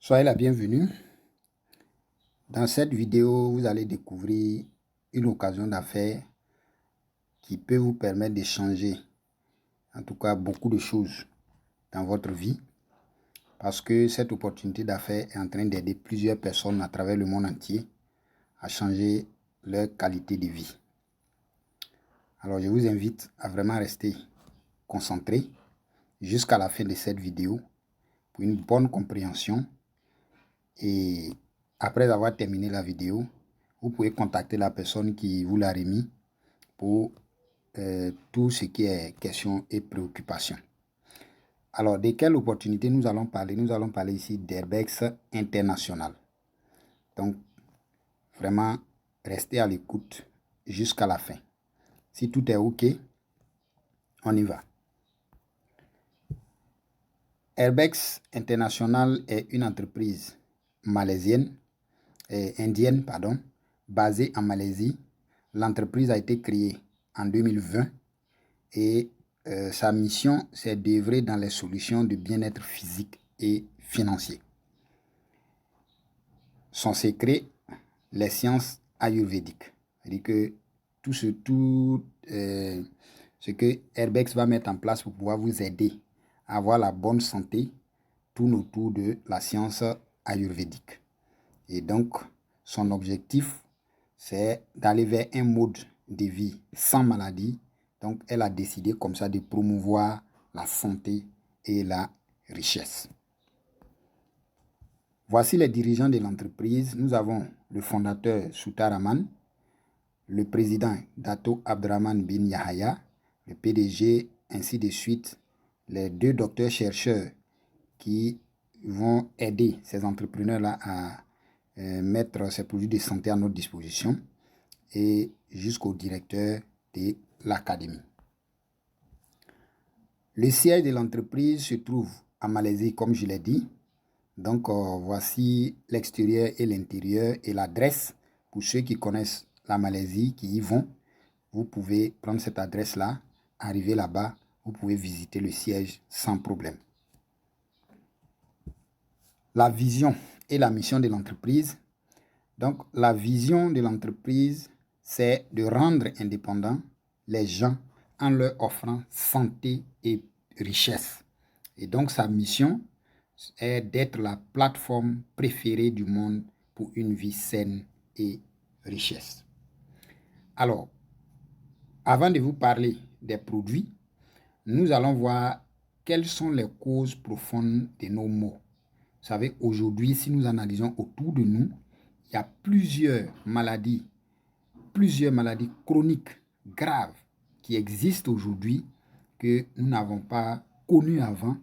Soyez la bienvenue. Dans cette vidéo, vous allez découvrir une occasion d'affaires qui peut vous permettre de changer, en tout cas, beaucoup de choses dans votre vie. Parce que cette opportunité d'affaires est en train d'aider plusieurs personnes à travers le monde entier à changer leur qualité de vie. Alors, je vous invite à vraiment rester concentré jusqu'à la fin de cette vidéo pour une bonne compréhension. Et après avoir terminé la vidéo, vous pouvez contacter la personne qui vous l'a remis pour tout ce qui est question et préoccupation. Alors, de quelle opportunité nous allons parler? Nous allons parler ici d'Airbex International. Donc, vraiment, restez à l'écoute jusqu'à la fin. Si tout est OK, on y va. Airbex International est une entreprise indienne, basée en Malaisie. L'entreprise a été créée en 2020 et sa mission, c'est d'œuvrer dans les solutions de bien-être physique et financier. Son secret, les sciences ayurvédiques. C'est-à-dire que tout ce que Airbex va mettre en place pour pouvoir vous aider à avoir la bonne santé tourne autour de la science ayurvédique. Et donc, son objectif, c'est d'aller vers un mode de vie sans maladie. Donc, elle a décidé comme ça de promouvoir la santé et la richesse. Voici les dirigeants de l'entreprise. Nous avons le fondateur Soutar Rahman, le président Dato Abdrahman bin Yahaya, le PDG, ainsi de suite, les deux docteurs-chercheurs qui vont aider ces entrepreneurs-là à mettre ces produits de santé à notre disposition et jusqu'au directeur de l'académie. Le siège de l'entreprise se trouve en Malaisie, comme je l'ai dit. Donc, voici l'extérieur et l'intérieur et l'adresse. Pour ceux qui connaissent la Malaisie, qui y vont, vous pouvez prendre cette adresse-là, arriver là-bas, vous pouvez visiter le siège sans problème. La vision et la mission de l'entreprise. Donc, la vision de l'entreprise, c'est de rendre indépendants les gens en leur offrant santé et richesse. Et donc, sa mission est d'être la plateforme préférée du monde pour une vie saine et richesse. Alors, avant de vous parler des produits, nous allons voir quelles sont les causes profondes de nos maux. Vous savez, aujourd'hui, si nous analysons autour de nous, il y a plusieurs maladies chroniques graves qui existent aujourd'hui que nous n'avons pas connues avant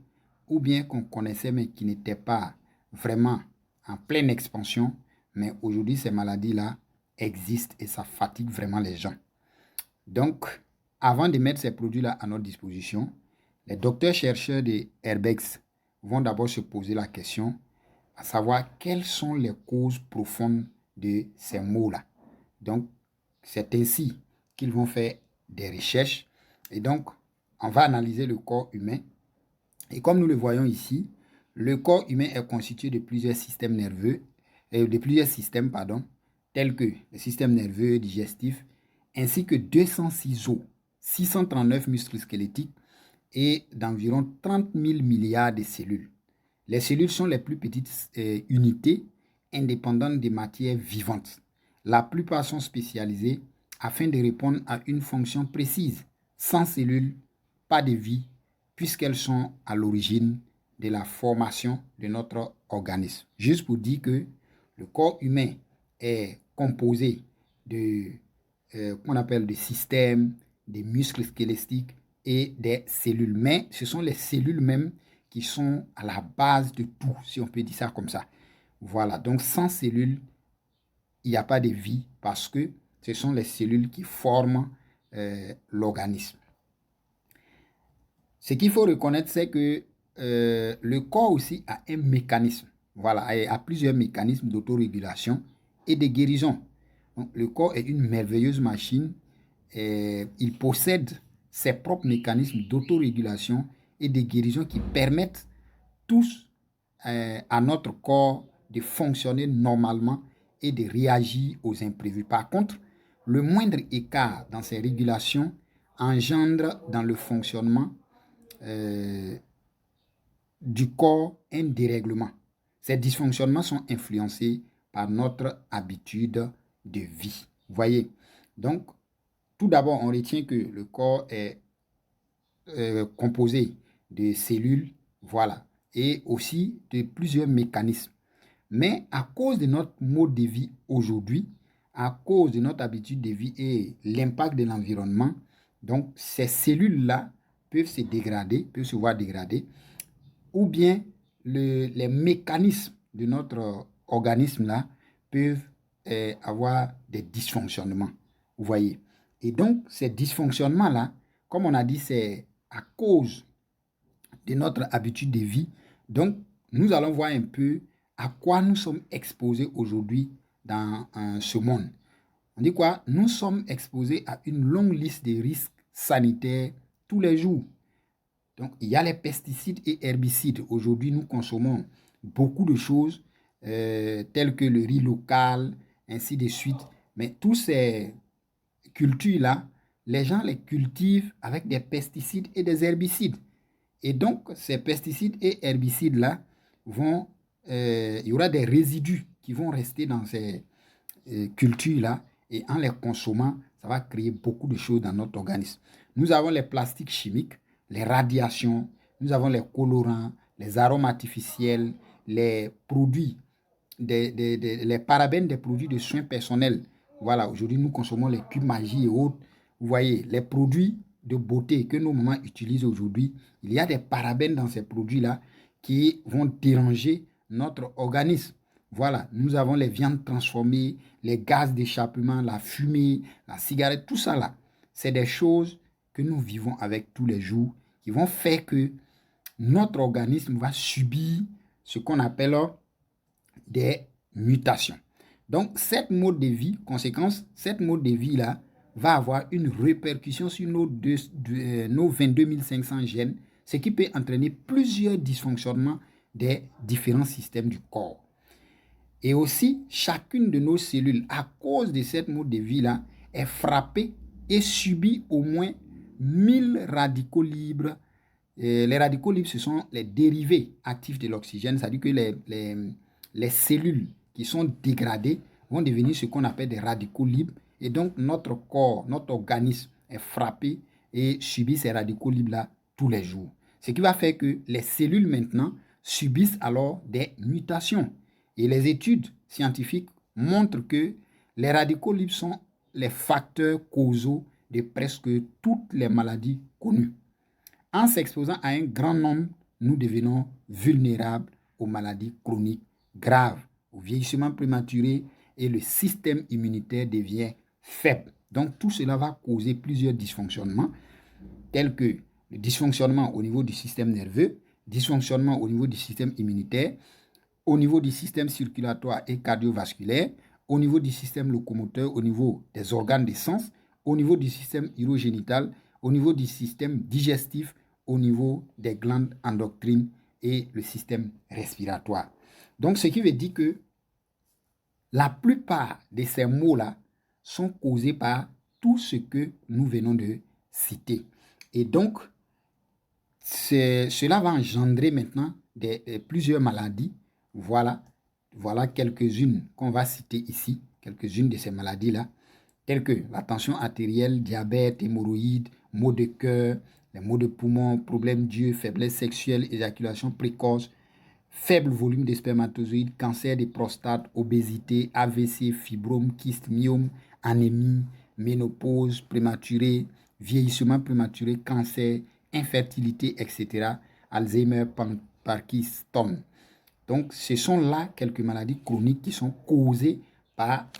ou bien qu'on connaissait mais qui n'étaient pas vraiment en pleine expansion. Mais aujourd'hui, ces maladies-là existent et ça fatigue vraiment les gens. Donc, avant de mettre ces produits-là à notre disposition, les docteurs-chercheurs de Airbex vont d'abord se poser la question à savoir quelles sont les causes profondes de ces maux-là. Donc, c'est ainsi qu'ils vont faire des recherches. Et donc, on va analyser le corps humain. Et comme nous le voyons ici, le corps humain est constitué de plusieurs systèmes nerveux, tels que le système nerveux, digestif, ainsi que 206 os, 639 muscles squelettiques et d'environ 30 000 milliards de cellules. Les cellules sont les plus petites unités indépendantes des matières vivantes. La plupart sont spécialisées afin de répondre à une fonction précise. Sans cellules, pas de vie, puisqu'elles sont à l'origine de la formation de notre organisme. Juste pour dire que le corps humain est composé de qu'on appelle des systèmes, des muscles squelettiques et des cellules. Mais ce sont les cellules mêmes qui sont à la base de tout, si on peut dire ça comme ça. Voilà, donc sans cellules, il n'y a pas de vie parce que ce sont les cellules qui forment l'organisme. Ce qu'il faut reconnaître, c'est que le corps aussi a un mécanisme, voilà, a plusieurs mécanismes d'autorégulation et de guérison. Donc, le corps est une merveilleuse machine. Il possède ses propres mécanismes d'autorégulation et de guérison qui permettent tous à notre corps de fonctionner normalement et de réagir aux imprévus. Par contre, le moindre écart dans ces régulations engendre dans le fonctionnement du corps un dérèglement. Ces dysfonctionnements sont influencés par notre habitude de vie. Vous voyez? Donc, tout d'abord, on retient que le corps est composé de cellules, voilà, et aussi de plusieurs mécanismes. Mais à cause de notre mode de vie aujourd'hui, à cause de notre habitude de vie et l'impact de l'environnement, donc ces cellules-là peuvent se dégrader, peuvent se voir dégrader, ou bien les mécanismes de notre organisme-là peuvent avoir des dysfonctionnements. Vous voyez? Et donc, ces dysfonctionnements-là, comme on a dit, c'est à cause de notre habitude de vie. Donc, nous allons voir un peu à quoi nous sommes exposés aujourd'hui dans ce monde. On dit quoi? Nous sommes exposés à une longue liste de risques sanitaires tous les jours. Donc, il y a les pesticides et herbicides. Aujourd'hui, nous consommons beaucoup de choses telles que le riz local, ainsi de suite. Mais tous ces cultures-là, les gens les cultivent avec des pesticides et des herbicides. Et donc, ces pesticides et herbicides-là il y aura des résidus qui vont rester dans ces cultures-là. Et en les consommant, ça va créer beaucoup de choses dans notre organisme. Nous avons les plastiques chimiques, les radiations, nous avons les colorants, les arômes artificiels, les produits, les parabènes des produits de soins personnels. Voilà, aujourd'hui, nous consommons les cubes magie et autres. Vous voyez, les produits de beauté que nos mamans utilisent aujourd'hui, il y a des parabènes dans ces produits-là qui vont déranger notre organisme. Voilà, nous avons les viandes transformées, les gaz d'échappement, la fumée, la cigarette, tout ça là. C'est des choses que nous vivons avec tous les jours qui vont faire que notre organisme va subir ce qu'on appelle des mutations. Donc, cette mode de vie, conséquence, cette mode de vie-là va avoir une répercussion sur nos 22 500 gènes, ce qui peut entraîner plusieurs dysfonctionnements des différents systèmes du corps. Et aussi, chacune de nos cellules, à cause de cette mode de vie-là, est frappée et subit au moins 1000 radicaux libres. Les radicaux libres, ce sont les dérivés actifs de l'oxygène, c'est-à-dire que les cellules qui sont dégradées vont devenir ce qu'on appelle des radicaux libres. Et donc, notre corps, notre organisme est frappé et subit ces radicaux libres-là tous les jours. Ce qui va faire que les cellules maintenant subissent alors des mutations. Et les études scientifiques montrent que les radicaux libres sont les facteurs causaux de presque toutes les maladies connues. En s'exposant à un grand nombre, nous devenons vulnérables aux maladies chroniques graves, au vieillissement prématuré et le système immunitaire devient faible. Donc tout cela va causer plusieurs dysfonctionnements tels que le dysfonctionnement au niveau du système nerveux, dysfonctionnement au niveau du système immunitaire, au niveau du système circulatoire et cardiovasculaire, au niveau du système locomoteur, au niveau des organes des sens, au niveau du système urogénital, au niveau du système digestif, au niveau des glandes endocrines et le système respiratoire. Donc, ce qui veut dire que la plupart de ces maux-là sont causés par tout ce que nous venons de citer. Et donc, cela va engendrer maintenant plusieurs maladies. Voilà quelques-unes qu'on va citer ici, quelques-unes de ces maladies-là, telles que la tension artérielle, diabète, hémorroïdes, maux de cœur, les maux de poumon, problèmes d'yeux, faiblesse sexuelle, éjaculation précoce, faible volume de spermatozoïdes, cancer de prostate, obésité, AVC, fibrome, kyste, myome, anémie, ménopause prématurée, vieillissement prématuré, cancer, infertilité, etc., Alzheimer, Parkinson. Donc, ce sont là quelques maladies chroniques qui sont causées par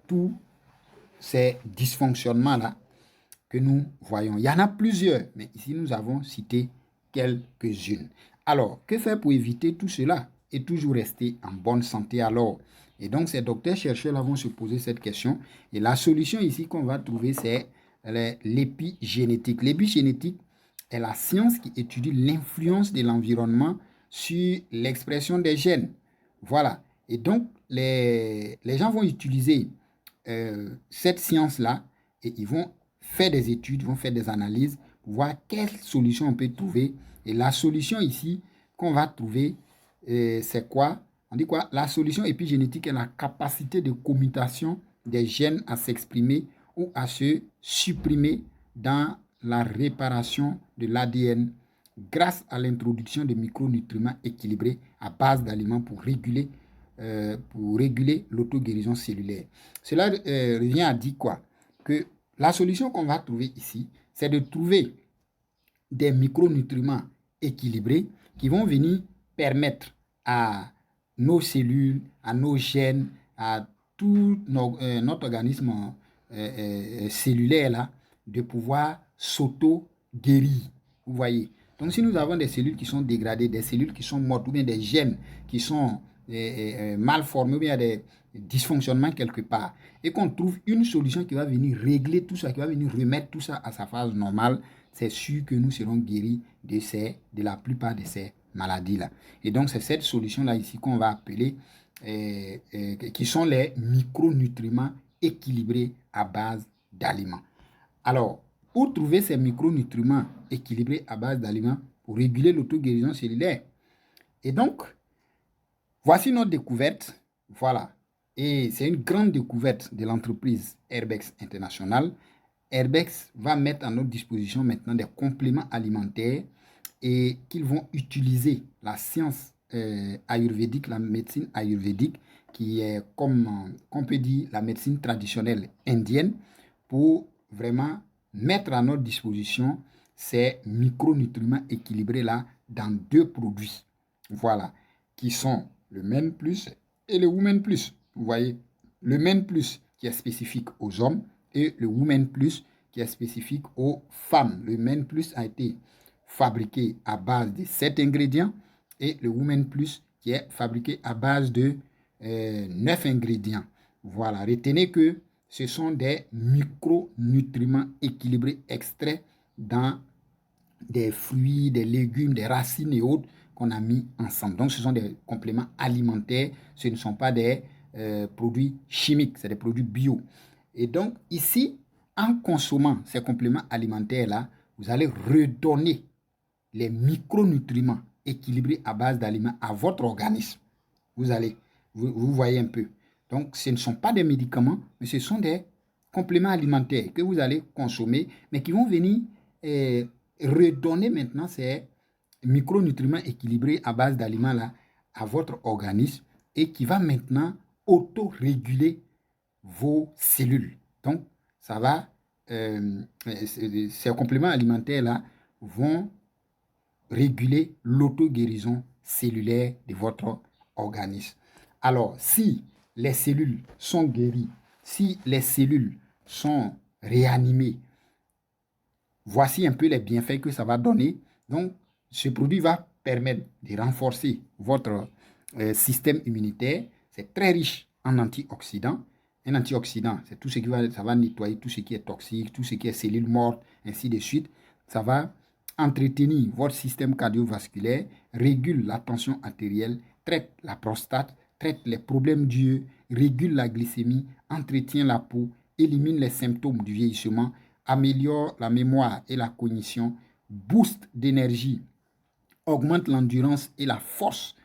tous ces dysfonctionnements-là que nous voyons. Il y en a plusieurs, mais ici, nous avons cité quelques-unes. Alors, que faire pour éviter tout cela et toujours rester en bonne santé alors? Et donc, ces docteurs-chercheurs vont se poser cette question. Et la solution ici qu'on va trouver, c'est l'épigénétique. L'épigénétique est la science qui étudie l'influence de l'environnement sur l'expression des gènes. Voilà. Et donc, les gens vont utiliser cette science-là et ils vont faire des études, vont faire des analyses pour voir quelle solution on peut trouver. Et la solution ici qu'on va trouver, c'est quoi? On dit quoi? La solution épigénétique est la capacité de commutation des gènes à s'exprimer ou à se supprimer dans la réparation de l'ADN grâce à l'introduction de micronutriments équilibrés à base d'aliments pour réguler l'auto-guérison cellulaire. Cela revient à dire quoi? Que la solution qu'on va trouver ici, c'est de trouver des micronutriments équilibrés qui vont venir permettre à nos cellules, à nos gènes, à tout notre organisme cellulaire là, de pouvoir s'auto-guérir. Vous voyez? Donc, si nous avons des cellules qui sont dégradées, des cellules qui sont mortes, ou bien des gènes qui sont mal formés, ou bien des dysfonctionnements quelque part, et qu'on trouve une solution qui va venir régler tout ça, qui va venir remettre tout ça à sa phase normale, c'est sûr que nous serons guéris de la plupart de ces maladies-là. Et donc, c'est cette solution-là ici qu'on va appeler, qui sont les micronutriments équilibrés à base d'aliments. Alors, où trouver ces micronutriments équilibrés à base d'aliments pour réguler l'auto-guérison cellulaire? Et donc, voici notre découverte. Voilà. Et c'est une grande découverte de l'entreprise Herbex International. Herbex va mettre à notre disposition maintenant des compléments alimentaires et qu'ils vont utiliser la science ayurvédique, la médecine ayurvédique, qui est, comme on peut dire, la médecine traditionnelle indienne, pour vraiment mettre à notre disposition ces micronutriments équilibrés-là dans 2 produits. Voilà, qui sont le Men Plus et le Women Plus. Vous voyez, le Men Plus qui est spécifique aux hommes et le Women Plus qui est spécifique aux femmes. Le Men Plus a été fabriqué à base de 7 ingrédients et le Women Plus qui est fabriqué à base de 9 ingrédients. Voilà, retenez que ce sont des micronutriments équilibrés extraits dans des fruits, des légumes, des racines et autres qu'on a mis ensemble. Donc, ce sont des compléments alimentaires. Ce ne sont pas des produits chimiques, c'est des produits bio. Et donc, ici, en consommant ces compléments alimentaires-là, vous allez redonner les micronutriments équilibrés à base d'aliments à votre organisme. Vous voyez un peu. Donc, ce ne sont pas des médicaments, mais ce sont des compléments alimentaires que vous allez consommer, mais qui vont venir redonner maintenant ces micronutriments équilibrés à base d'aliments là à votre organisme et qui va maintenant auto-réguler vos cellules. Donc, ça va, ces compléments alimentaires là vont réguler l'auto-guérison cellulaire de votre organisme. Alors, si les cellules sont guéries, si les cellules sont réanimées, voici un peu les bienfaits que ça va donner. Donc, ce produit va permettre de renforcer votre système immunitaire. C'est très riche en antioxydants. Un antioxydant, c'est tout ce qui ça va nettoyer tout ce qui est toxique, tout ce qui est cellules mortes, ainsi de suite. Ça va entretenir votre système cardiovasculaire, régule la tension artérielle, traite la prostate, traite les problèmes d'yeux, régule la glycémie, entretient la peau, élimine les symptômes du vieillissement, améliore la mémoire et la cognition, booste d'énergie, augmente l'endurance et la force,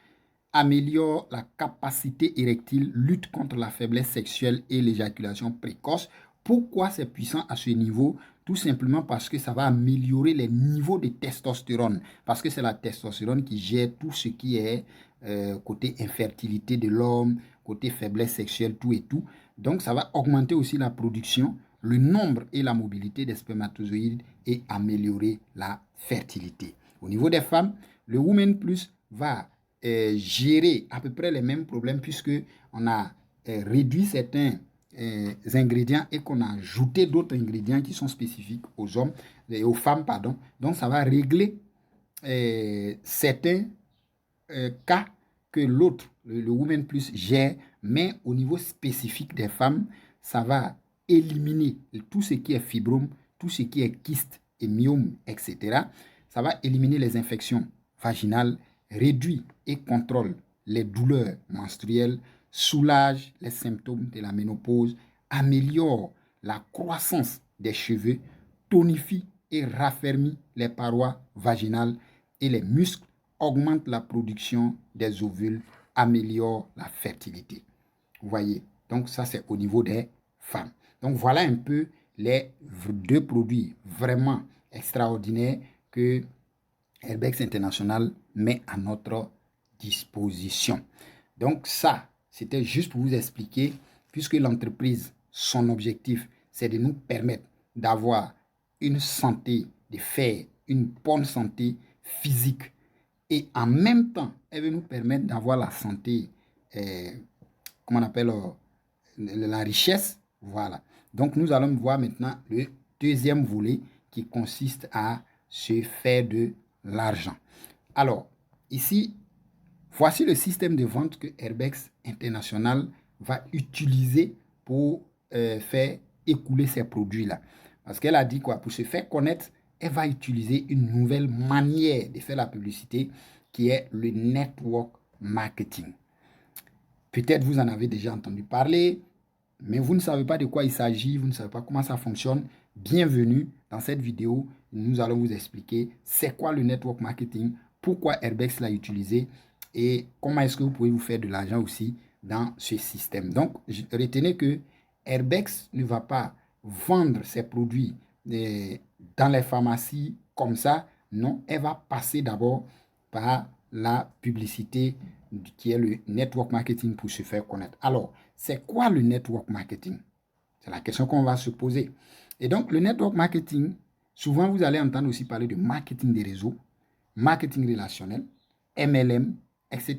améliore la capacité érectile, lutte contre la faiblesse sexuelle et l'éjaculation précoce. Pourquoi c'est puissant à ce niveau? Tout simplement parce que ça va améliorer les niveaux de testostérone. Parce que c'est la testostérone qui gère tout ce qui est côté infertilité de l'homme, côté faiblesse sexuelle, tout et tout. Donc, ça va augmenter aussi la production, le nombre et la mobilité des spermatozoïdes et améliorer la fertilité. Au niveau des femmes, le Women Plus va gérer à peu près les mêmes problèmes puisque on a réduit certains ingrédients et qu'on a ajouté d'autres ingrédients qui sont spécifiques aux hommes et aux femmes, pardon. Donc, ça va régler certains cas que l'autre, le Women Plus, gère, mais au niveau spécifique des femmes, ça va éliminer tout ce qui est fibrome, tout ce qui est kyste et myome, etc. Ça va éliminer les infections vaginales, réduit et contrôle les douleurs menstruelles, soulage les symptômes de la ménopause, améliore la croissance des cheveux, tonifie et raffermit les parois vaginales et les muscles, augmente la production des ovules, améliore la fertilité. Vous voyez, donc ça c'est au niveau des femmes. Donc voilà un peu les deux produits vraiment extraordinaires que Herbex International met à notre disposition. Donc ça, c'était juste pour vous expliquer, puisque l'entreprise, son objectif, c'est de nous permettre d'avoir une santé, de faire une bonne santé physique. Et en même temps, elle veut nous permettre d'avoir la santé, comment on appelle, la richesse. Voilà. Donc, nous allons voir maintenant le deuxième volet qui consiste à se faire de l'argent. Alors, ici, voici le système de vente que Herbex International va utiliser pour faire écouler ces produits-là. Parce qu'elle a dit quoi? Pour se faire connaître, elle va utiliser une nouvelle manière de faire la publicité qui est le network marketing. Peut-être vous en avez déjà entendu parler, mais vous ne savez pas de quoi il s'agit, vous ne savez pas comment ça fonctionne. Bienvenue dans cette vidéo. Nous allons vous expliquer c'est quoi le network marketing, pourquoi Herbex l'a utilisé et comment est-ce que vous pouvez vous faire de l'argent aussi dans ce système. Donc, retenez que Herbex ne va pas vendre ses produits dans les pharmacies comme ça. Non, elle va passer d'abord par la publicité qui est le network marketing pour se faire connaître. Alors, c'est quoi le network marketing? C'est la question qu'on va se poser. Et donc, le network marketing, souvent vous allez entendre aussi parler de marketing des réseaux, marketing relationnel, MLM, etc.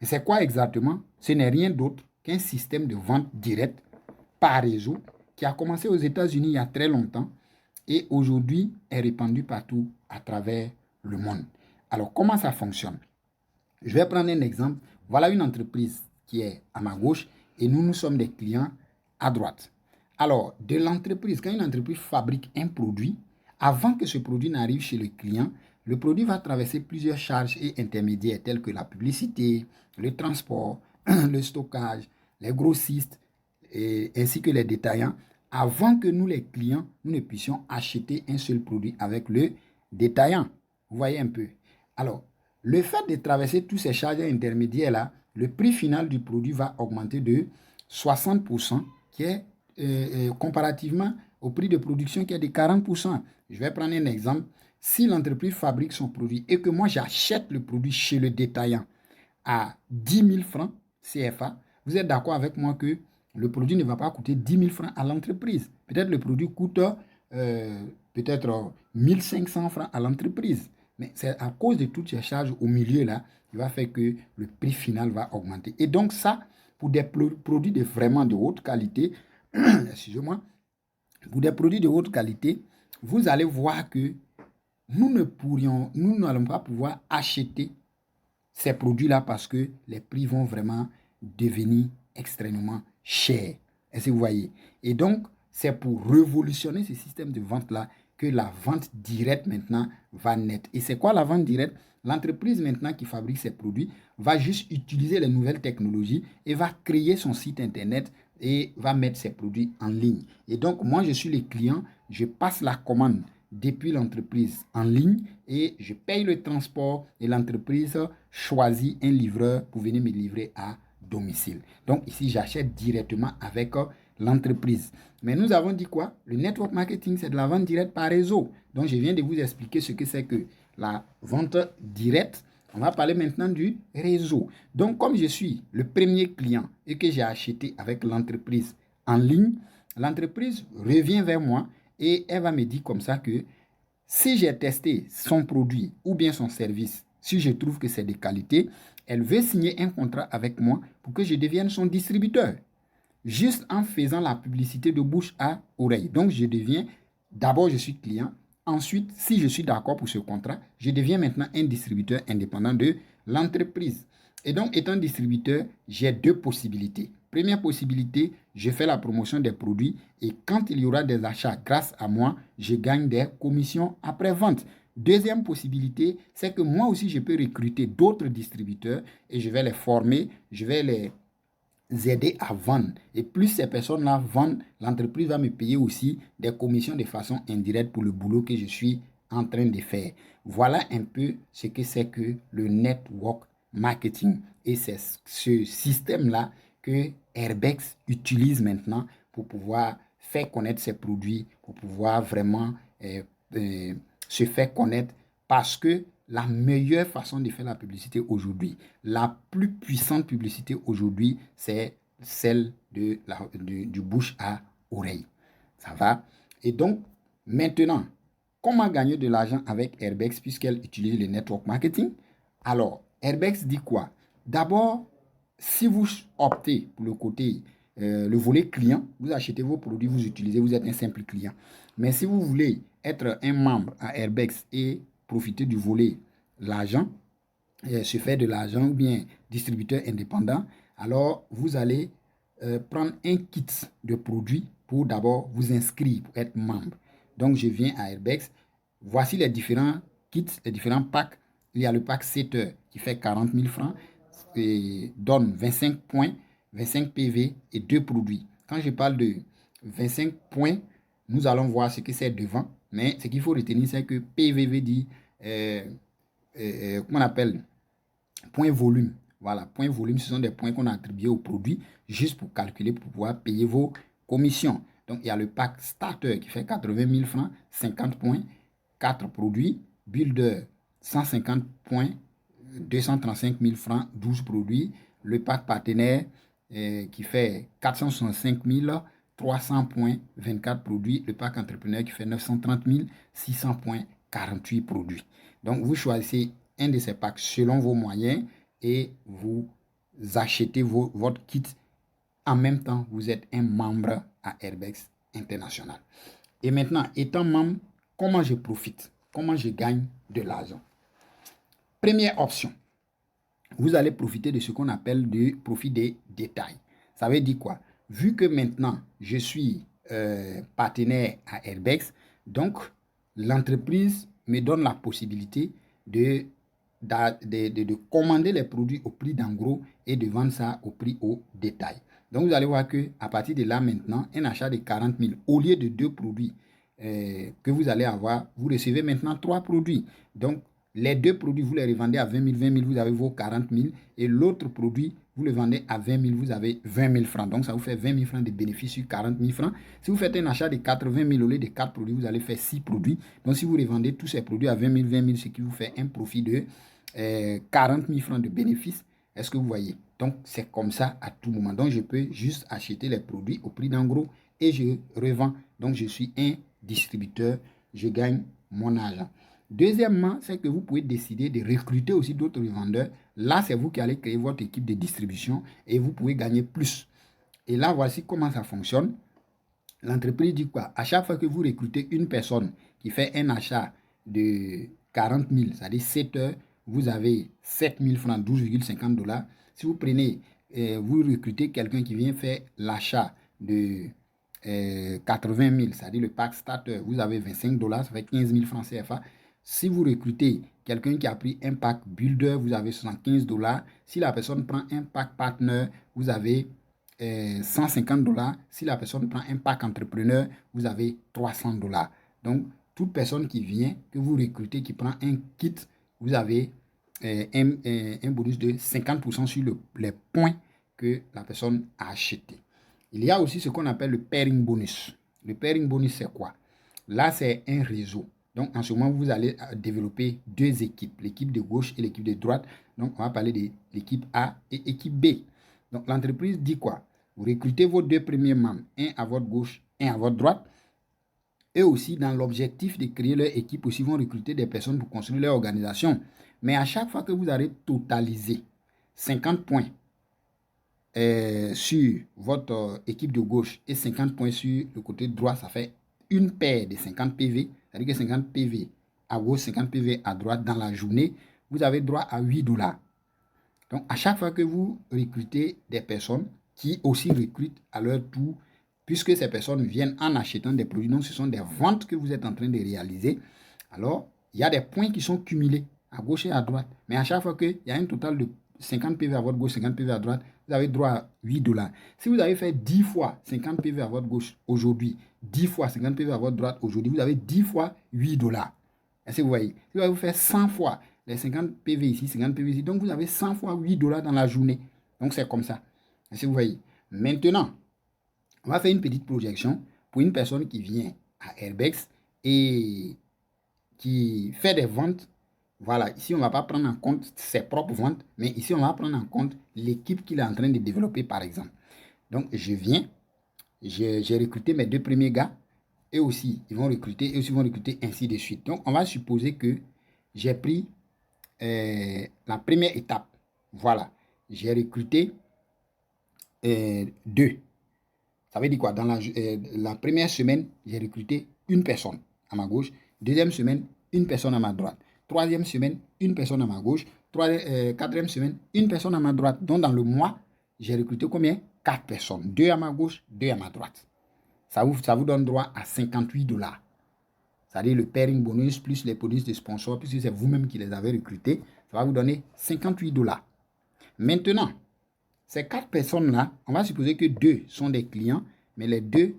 Mais c'est quoi exactement? Ce n'est rien d'autre qu'un système de vente directe par réseau qui a commencé aux États-Unis il y a très longtemps et aujourd'hui est répandu partout à travers le monde. Alors, comment ça fonctionne? Je vais prendre un exemple. Voilà une entreprise qui est à ma gauche et nous sommes des clients à droite. Alors, de l'entreprise, quand une entreprise fabrique un produit, avant que ce produit n'arrive chez le client, le produit va traverser plusieurs charges et intermédiaires telles que la publicité, le transport, le stockage, les grossistes ainsi que les détaillants, avant que nous, les clients, nous ne puissions acheter un seul produit avec le détaillant. Vous voyez un peu. Alors, le fait de traverser tous ces charges intermédiaires-là, le prix final du produit va augmenter de 60%, qui est comparativement au prix de production qui est de 40%. Je vais prendre un exemple. Si l'entreprise fabrique son produit et que moi j'achète le produit chez le détaillant à 10 000 francs CFA, vous êtes d'accord avec moi que le produit ne va pas coûter 10 000 francs à l'entreprise. Peut-être le produit coûte peut-être 1 500 francs à l'entreprise. Mais c'est à cause de toutes ces charges au milieu là, qui va faire que le prix final va augmenter. Et donc ça, pour des produits vraiment de haute qualité, excusez-moi, pour des produits de haute qualité, vous allez voir que nous n'allons pas pouvoir acheter ces produits-là parce que les prix vont vraiment devenir extrêmement chers. Est-ce que vous voyez? Et donc, c'est pour révolutionner ce système de vente-là que la vente directe maintenant va naître. Et c'est quoi la vente directe? L'entreprise maintenant qui fabrique ses produits va juste utiliser les nouvelles technologies et va créer son site internet et va mettre ses produits en ligne. Et donc, moi, je suis le client, je passe la commande depuis l'entreprise en ligne et je paye le transport et l'entreprise choisit un livreur pour venir me livrer à domicile. Donc ici, j'achète directement avec l'entreprise. Mais nous avons dit quoi? Le network marketing, c'est de la vente directe par réseau. Donc je viens de vous expliquer ce que c'est que la vente directe. On va parler maintenant du réseau. Donc comme je suis le premier client et que j'ai acheté avec l'entreprise en ligne, l'entreprise revient vers moi et elle va me dire comme ça que si j'ai testé son produit ou bien son service, si je trouve que c'est de qualité, elle veut signer un contrat avec moi pour que je devienne son distributeur. Juste en faisant la publicité de bouche à oreille. Donc, d'abord, je suis client. Ensuite, si je suis d'accord pour ce contrat, je deviens maintenant un distributeur indépendant de l'entreprise. Et donc, étant distributeur, j'ai deux possibilités. Première possibilité, je fais la promotion des produits et quand il y aura des achats grâce à moi, je gagne des commissions après vente. Deuxième possibilité, c'est que moi aussi, je peux recruter d'autres distributeurs et je vais les former, je vais les aider à vendre. Et plus ces personnes-là vendent, l'entreprise va me payer aussi des commissions de façon indirecte pour le boulot que je suis en train de faire. Voilà un peu ce que c'est que le network marketing. Et c'est ce système-là que Airbex utilise maintenant pour pouvoir faire connaître ses produits, pour pouvoir vraiment se faire connaître, parce que la meilleure façon de faire la publicité aujourd'hui, la plus puissante publicité aujourd'hui, c'est celle du bouche à oreille. Ça va? Et donc, maintenant, comment gagner de l'argent avec Airbex puisqu'elle utilise le network marketing? Alors, Airbex dit quoi? D'abord, si vous optez pour le côté, le volet client, vous achetez vos produits, vous utilisez, vous êtes un simple client. Mais si vous voulez être un membre à Airbex et profiter du volet l'argent, se faire de l'argent ou bien distributeur indépendant, alors vous allez prendre un kit de produits pour d'abord vous inscrire, pour être membre. Donc, je viens à Airbex. Voici les différents kits, les différents packs. Il y a le pack 7 heures qui fait 40 000 francs et donne 25 points, 25 PV et 2 produits. Quand je parle de 25 points, nous allons voir ce que c'est devant. Mais ce qu'il faut retenir, c'est que PVV dit, comment on appelle, point volume. Voilà, point volume, ce sont des points qu'on a attribués au produit juste pour calculer, pour pouvoir payer vos commissions. Donc, il y a le pack starter qui fait 80 000 francs, 50 points, 4 produits. Builder, 150 points, 235 000 francs, 12 produits. Le pack partenaire qui fait 465 000, 300 points, 24 produits. Le pack entrepreneur qui fait 930 000, 600 points, 48 produits. Donc, vous choisissez un de ces packs selon vos moyens et vous achetez votre kit. En même temps, vous êtes un membre à Airbex International. Et maintenant, étant membre, comment je profite? Comment je gagne de l'argent? Première option, vous allez profiter de ce qu'on appelle du profit des détails. Ça veut dire quoi? Vu que maintenant, je suis partenaire à Airbex, donc l'entreprise me donne la possibilité de commander les produits au prix d'en gros et de vendre ça au prix au détail. Donc, vous allez voir qu'à partir de là, maintenant, un achat de 40 000, au lieu de 2 produits que vous allez avoir, vous recevez maintenant 3 produits. Donc, les 2 produits, vous les revendez à 20 000, vous avez vos 40 000. Et l'autre produit, vous le vendez à 20 000, vous avez 20 000 francs. Donc, ça vous fait 20 000 francs de bénéfice sur 40 000 francs. Si vous faites un achat de 80 000 au lieu de 4 produits, vous allez faire 6 produits. Donc, si vous revendez tous ces produits à 20 000, ce qui vous fait un profit de 40 000 francs de bénéfice. Est-ce que vous voyez? Donc, c'est comme ça à tout moment. Donc, je peux juste acheter les produits au prix d'en gros et je revends. Donc, je suis un distributeur. Je gagne mon argent. Deuxièmement, c'est que vous pouvez décider de recruter aussi d'autres vendeurs. Là, c'est vous qui allez créer votre équipe de distribution et vous pouvez gagner plus. Et là, voici comment ça fonctionne. L'entreprise dit quoi? À chaque fois que vous recrutez une personne qui fait un achat de 40 000, c'est-à-dire 7 heures, vous avez 7 000 francs, 12,50 $. Si vous prenez, vous recrutez quelqu'un qui vient faire l'achat de 80 000, c'est-à-dire le pack starter, vous avez 25 $, ça fait 15 000 francs CFA. Si vous recrutez quelqu'un qui a pris un pack builder, vous avez 75 $. Si la personne prend un pack partner, vous avez 150 $. Si la personne prend un pack entrepreneur, vous avez 300 $. Donc, toute personne qui vient, que vous recrutez, qui prend un kit, vous avez un bonus de 50% sur les points que la personne a acheté. Il y a aussi ce qu'on appelle le pairing bonus. Le pairing bonus, c'est quoi? Là, c'est un réseau. Donc, en ce moment, vous allez développer 2 équipes, l'équipe de gauche et l'équipe de droite. Donc, on va parler de l'équipe A et l'équipe B. Donc, l'entreprise dit quoi? Vous recrutez vos 2 premiers membres, un à votre gauche, un à votre droite. Eux aussi, dans l'objectif de créer leur équipe, aussi vont recruter des personnes pour construire leur organisation. Mais à chaque fois que vous allez totaliser 50 points sur votre équipe de gauche et 50 points sur le côté droit, ça fait une paire de 50 PV. C'est-à-dire que 50 PV à gauche, 50 PV à droite dans la journée, vous avez droit à 8 $. Donc, à chaque fois que vous recrutez des personnes qui aussi recrutent à leur tour, puisque ces personnes viennent en achetant des produits, donc ce sont des ventes que vous êtes en train de réaliser, alors il y a des points qui sont cumulés à gauche et à droite. Mais à chaque fois qu'il y a un total de 50 PV à votre gauche, 50 PV à droite, vous avez droit à 8 $. Si vous avez fait 10 fois 50 PV à votre gauche aujourd'hui, 10 fois 50 PV à votre droite aujourd'hui, vous avez 10 fois 8 $. Est-ce que vous voyez? Si vous faites 100 fois les 50 PV ici, 50 PV ici, donc vous avez 100 fois 8 $ dans la journée. Donc c'est comme ça. Est-ce que vous voyez? Maintenant, on va faire une petite projection pour une personne qui vient à Airbex et qui fait des ventes. Voilà, ici on ne va pas prendre en compte ses propres ventes, mais ici on va prendre en compte l'équipe qu'il est en train de développer par exemple. Donc je viens, j'ai recruté mes 2 premiers gars, et aussi ils vont recruter, et aussi ils vont recruter ainsi de suite. Donc on va supposer que j'ai pris la première étape. Voilà, j'ai recruté 2. Ça veut dire quoi? Dans la première semaine, j'ai recruté une personne à ma gauche. Deuxième semaine, une personne à ma droite. Troisième semaine, une personne à ma gauche. Quatrième semaine, une personne à ma droite. Donc, dans le mois, j'ai recruté combien? 4 personnes. 2 à ma gauche, 2 à ma droite. Ça vous donne droit à 58 $. C'est-à-dire le pairing bonus plus les bonus de sponsors, puisque c'est vous-même qui les avez recrutés. Ça va vous donner 58 $. Maintenant, ces 4 personnes-là, on va supposer que 2 sont des clients, mais les 2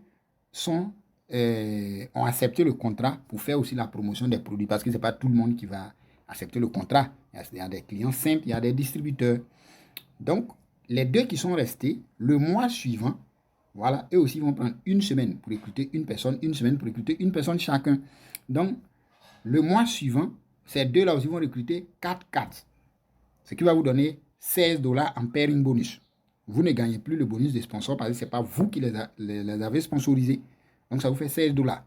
ont accepté le contrat pour faire aussi la promotion des produits, parce que ce n'est pas tout le monde qui va accepter le contrat. Il y a des clients simples, il y a des distributeurs. Donc, les 2 qui sont restés, le mois suivant, voilà, eux aussi vont prendre une semaine pour recruter une personne, une semaine pour recruter une personne chacun. Donc, le mois suivant, ces 2-là aussi vont recruter 4, ce qui va vous donner 16 $ en pairing bonus. Vous ne gagnez plus le bonus des sponsors parce que ce n'est pas vous qui les avez sponsorisés. Donc, ça vous fait 16 $.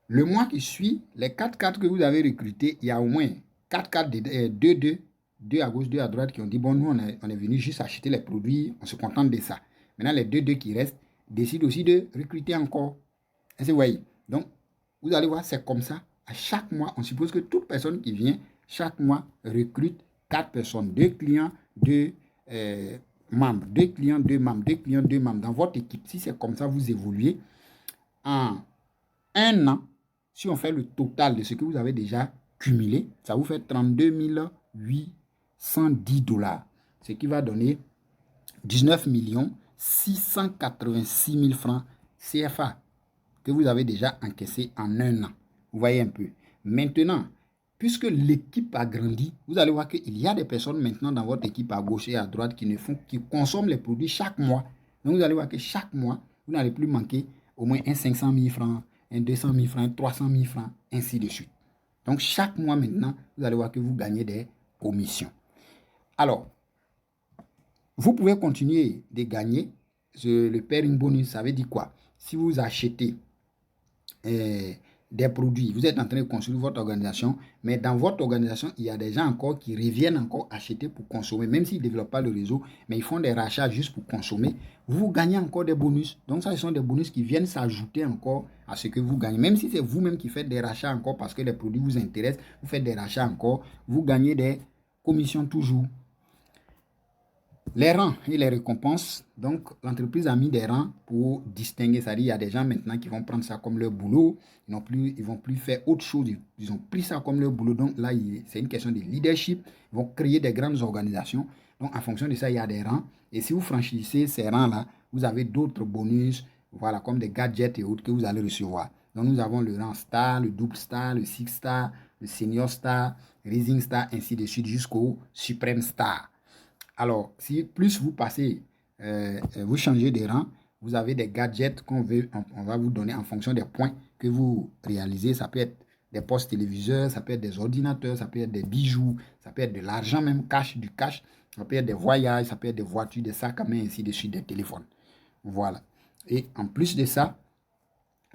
Le mois qui suit, les 4 que vous avez recrutés, il y a au moins 4, 2 à gauche, 2 à droite qui ont dit, bon, nous, on est venu juste acheter les produits, on se contente de ça. Maintenant, les 2 qui restent décident aussi de recruter encore. Est-ce que vous voyez? Donc, vous allez voir, c'est comme ça. À chaque mois, on suppose que toute personne qui vient, chaque mois, recrute 4 personnes, 2 clients, 2 membres, 2 clients, 2 membres, 2 clients, 2 membres. Dans votre équipe, si c'est comme ça, vous évoluez. En un an, si on fait le total de ce que vous avez déjà cumulé, ça vous fait 32 810 $, ce qui va donner 19 686 000 francs CFA que vous avez déjà encaissé en un an. Vous voyez un peu. Maintenant, puisque l'équipe a grandi, vous allez voir qu'il y a des personnes maintenant dans votre équipe à gauche et à droite qui consomment les produits chaque mois. Donc, vous allez voir que chaque mois, vous n'allez plus manquer au moins un 500 000 francs, un 200 000 francs, un 300 000 francs, ainsi de suite. Donc, chaque mois maintenant, vous allez voir que vous gagnez des commissions. Alors, vous pouvez continuer de gagner. Le pairing bonus, ça veut dire quoi? Si vous achetez des produits, vous êtes en train de construire votre organisation, mais dans votre organisation, il y a des gens encore qui reviennent encore acheter pour consommer, même s'ils ne développent pas le réseau, mais ils font des rachats juste pour consommer. Vous gagnez encore des bonus. Donc, ça, ce sont des bonus qui viennent s'ajouter encore à ce que vous gagnez. Même si c'est vous-même qui faites des rachats encore parce que les produits vous intéressent, vous faites des rachats encore, vous gagnez des commissions toujours. Les rangs et les récompenses, donc l'entreprise a mis des rangs pour distinguer, c'est-à-dire il y a des gens maintenant qui vont prendre ça comme leur boulot, ils ne vont plus faire autre chose, ils ont pris ça comme leur boulot, donc là c'est une question de leadership, ils vont créer des grandes organisations, donc en fonction de ça il y a des rangs, et si vous franchissez ces rangs-là, vous avez d'autres bonus, voilà, comme des gadgets et autres que vous allez recevoir. Donc nous avons le rang star, le double star, le six star, le senior star, rising star, ainsi de suite jusqu'au supreme star. Alors, si plus vous passez, vous changez de rang, vous avez des gadgets on va vous donner en fonction des points que vous réalisez. Ça peut être des postes téléviseurs, ça peut être des ordinateurs, ça peut être des bijoux, ça peut être de l'argent même, du cash, ça peut être des voyages, ça peut être des voitures, des sacs à main, ainsi de suite, des téléphones. Voilà. Et en plus de ça,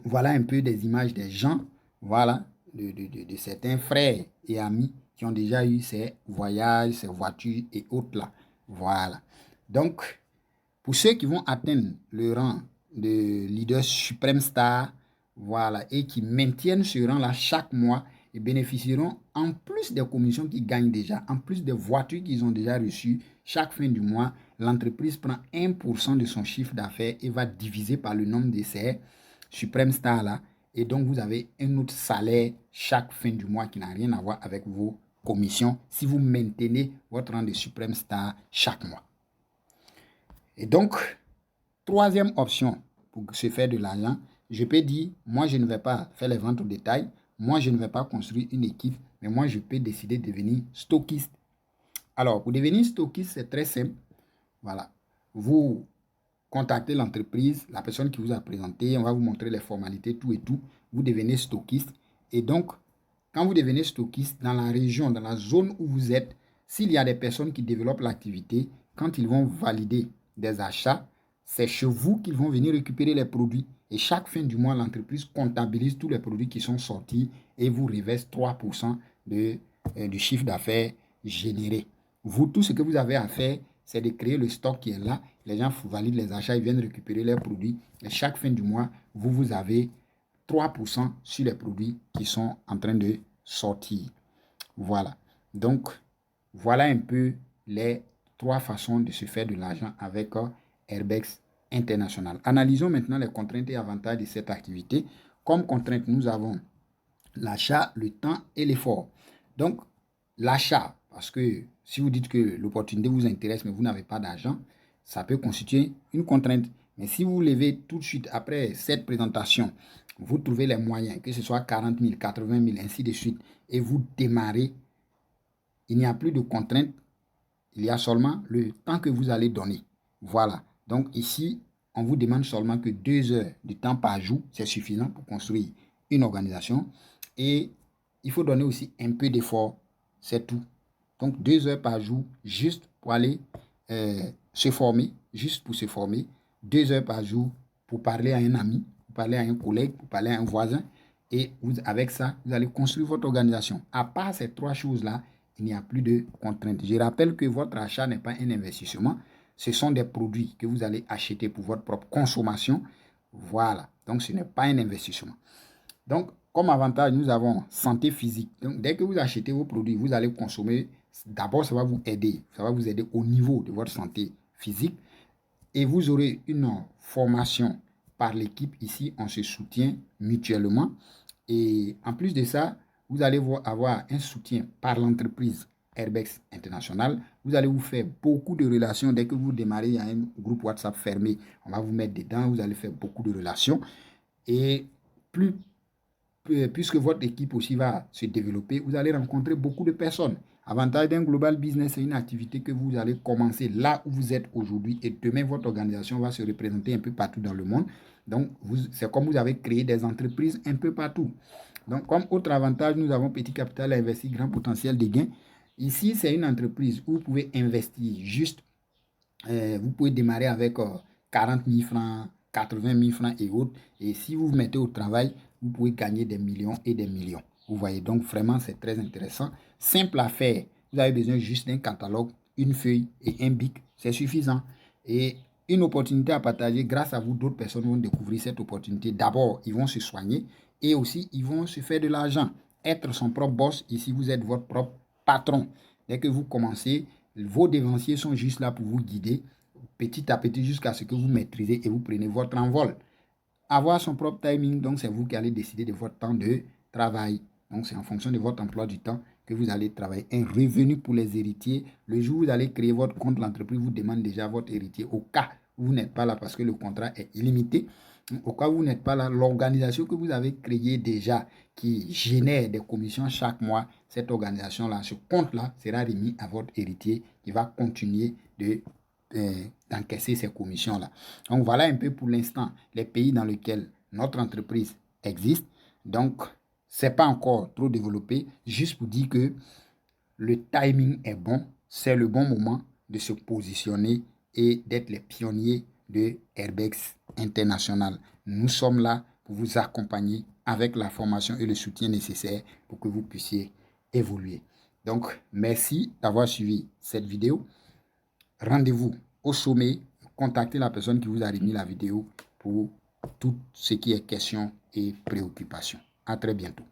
voilà un peu des images des gens, voilà, de certains frères et amis qui ont déjà eu ces voyages, ces voitures et autres là. Voilà. Donc, pour ceux qui vont atteindre le rang de leader suprême star, voilà, et qui maintiennent ce rang-là chaque mois et bénéficieront, en plus des commissions qu'ils gagnent déjà, en plus des voitures qu'ils ont déjà reçues, chaque fin du mois, l'entreprise prend 1% de son chiffre d'affaires et va diviser par le nombre de ces suprême stars-là Et donc, vous avez un autre salaire chaque fin du mois qui n'a rien à voir avec vos commissions si vous maintenez votre rang de Supreme Star chaque mois. Et donc, troisième option pour se faire de l'argent, je peux dire, moi, je ne vais pas faire les ventes au détail. Moi, je ne vais pas construire une équipe, mais moi, je peux décider de devenir stockiste. Alors, pour devenir stockiste, c'est très simple. Voilà. Vous contactez l'entreprise, la personne qui vous a présenté, on va vous montrer les formalités, tout et tout. Vous devenez stockiste. Et donc, quand vous devenez stockiste, dans la région, dans la zone où vous êtes, s'il y a des personnes qui développent l'activité, quand ils vont valider des achats, c'est chez vous qu'ils vont venir récupérer les produits. Et chaque fin du mois, l'entreprise comptabilise tous les produits qui sont sortis et vous reverse 3% du chiffre d'affaires généré. Vous, tout ce que vous avez à faire, c'est de créer le stock qui est là. Les gens valident les achats, ils viennent récupérer leurs produits. Et chaque fin du mois, vous avez 3% sur les produits qui sont en train de sortir. Voilà. Donc, voilà un peu les 3 façons de se faire de l'argent avec Herbex International. Analysons maintenant les contraintes et avantages de cette activité. Comme contrainte, nous avons l'achat, le temps et l'effort. Donc, l'achat, parce que si vous dites que l'opportunité vous intéresse, mais vous n'avez pas d'argent, ça peut constituer une contrainte. Mais si vous levez tout de suite après cette présentation, vous trouvez les moyens, que ce soit 40 000, 80 000, ainsi de suite, et vous démarrez, il n'y a plus de contrainte, il y a seulement le temps que vous allez donner. Voilà. Donc ici, on vous demande seulement que 2 heures de temps par jour, c'est suffisant pour construire une organisation. Et il faut donner aussi un peu d'effort, c'est tout. Donc 2 heures par jour, juste pour aller se former, juste pour se former. 2 heures par jour pour parler à un ami, pour parler à un collègue, pour parler à un voisin. Et avec ça, vous allez construire votre organisation. À part ces 3 choses-là, il n'y a plus de contraintes. Je rappelle que votre achat n'est pas un investissement. Ce sont des produits que vous allez acheter pour votre propre consommation. Voilà. Donc, ce n'est pas un investissement. Donc, comme avantage, nous avons santé physique. Donc, dès que vous achetez vos produits, vous allez consommer. D'abord, ça va vous aider. Ça va vous aider au niveau de votre santé physique. Et vous aurez une formation par l'équipe. Ici, on se soutient mutuellement. Et en plus de ça, vous allez avoir un soutien par l'entreprise Herbex International. Vous allez vous faire beaucoup de relations. Dès que vous démarrez, il y a un groupe WhatsApp fermé. On va vous mettre dedans. Vous allez faire beaucoup de relations. Et puisque votre équipe aussi va se développer, vous allez rencontrer beaucoup de personnes. Avantage d'un global business, c'est une activité que vous allez commencer là où vous êtes aujourd'hui et demain, votre organisation va se représenter un peu partout dans le monde. Donc, c'est comme vous avez créé des entreprises un peu partout. Donc, comme autre avantage, nous avons petit capital à investir, grand potentiel de gain. Ici, c'est une entreprise où vous pouvez investir juste, vous pouvez démarrer avec 40 000 francs, 80 000 francs et autres. Et si vous vous mettez au travail, vous pouvez gagner des millions et des millions. Vous voyez, donc vraiment, c'est très intéressant. Simple à faire. Vous avez besoin juste d'un catalogue, une feuille et un bic. C'est suffisant. Et une opportunité à partager. Grâce à vous, d'autres personnes vont découvrir cette opportunité. D'abord, ils vont se soigner et aussi, ils vont se faire de l'argent. Être son propre boss, ici, vous êtes votre propre patron. Dès que vous commencez, vos dévanciers sont juste là pour vous guider petit à petit jusqu'à ce que vous maîtrisez et vous prenez votre envol. Avoir son propre timing, donc c'est vous qui allez décider de votre temps de travail. Donc c'est en fonction de votre emploi du temps que vous allez travailler. Un revenu pour les héritiers. Le jour où vous allez créer votre compte, l'entreprise vous demande déjà votre héritier. Au cas où vous n'êtes pas là parce que le contrat est illimité, au cas où vous n'êtes pas là, l'organisation que vous avez créée déjà qui génère des commissions chaque mois, cette organisation-là, ce compte-là sera remis à votre héritier qui va continuer d'encaisser ces commissions-là. Donc, voilà un peu pour l'instant les pays dans lesquels notre entreprise existe. Donc, ce n'est pas encore trop développé, juste pour dire que le timing est bon, c'est le bon moment de se positionner et d'être les pionniers de Herbex International. Nous sommes là pour vous accompagner avec la formation et le soutien nécessaire pour que vous puissiez évoluer. Donc, merci d'avoir suivi cette vidéo. Rendez-vous au sommet, contactez la personne qui vous a remis la vidéo pour tout ce qui est questions et préoccupations. À très bientôt.